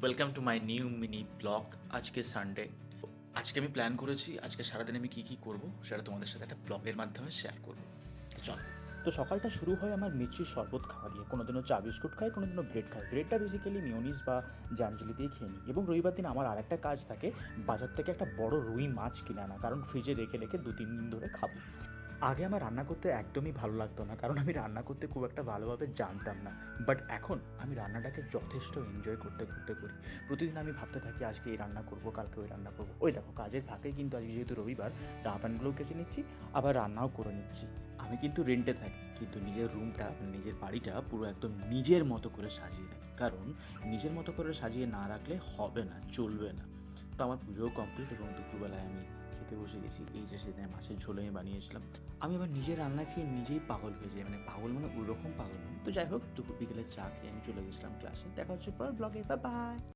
Welcome to my new mini blog. আজকে Sunday. আজকে আমি প্ল্যান করেছি আজকে সারাদিন আমি কী করবো সেটা তোমাদের সাথে একটা ব্লগের মাধ্যমে শেয়ার করবো। তো চলো। তো সকালটা শুরু হয় আমার মিষ্টির শরবত খাওয়া দিয়ে। কোনোদিনও চা বিস্কুট খাই, কোনোদিনও ব্রেড খাই। ব্রেডটা বেসিক্যালি মিয়োনিজ বা জ্যাম-জেলি দিয়ে খেয়ে নিই। এবং রবিবার দিন আমার আরেকটা কাজ থাকে, বাজার থেকে একটা বড় রুই মাছ কিনে আনা। কারণ ফ্রিজে রেখে ২-৩ দিন ধরে খাবো। আগে আমার রান্না করতে একদমই ভালো লাগতো না, কারণ আমি রান্না করতে খুব একটা ভালোভাবে জানতাম না। বাট এখন আমি রান্নাটাকে যথেষ্ট এনজয় করতে করি। প্রতিদিন আমি ভাবতে থাকি আজকে এই রান্না করব, কালকে ওই রান্না করব। ওই দেখো কাজের ফাঁকে কিন্তু আজকে যেহেতু রবিবার, জামা প্যান্টগুলোও কেচে নিচ্ছি, আবার রান্নাও করে নিচ্ছি। আমি কিন্তু রেন্টে থাকি, কিন্তু নিজের রুমটা মানে নিজের বাড়িটা পুরো একদম নিজের মতো করে সাজিয়ে রাখি। কারণ নিজের মতো করে সাজিয়ে না রাখলে হবে না, চলবে না। তো আমার পুজোও কমপ্লিট এবং দুপুরবেলায় আমি খেতে বসে গেছি। এই যে সেদিন মাছের ঝোল আমি বানিয়েছিলাম। আমি আবার নিজের রান্না খেয়ে নিজেই পাগল হয়ে যাই। মানে পাগল মানে ওইরকম পাগল নয়। তো যাই হোক, দুপুর বিকেলে চা খেয়ে আমি চলে গেছিলাম ক্লাসে। দেখা হচ্ছে পরের ব্লগে। Bye bye.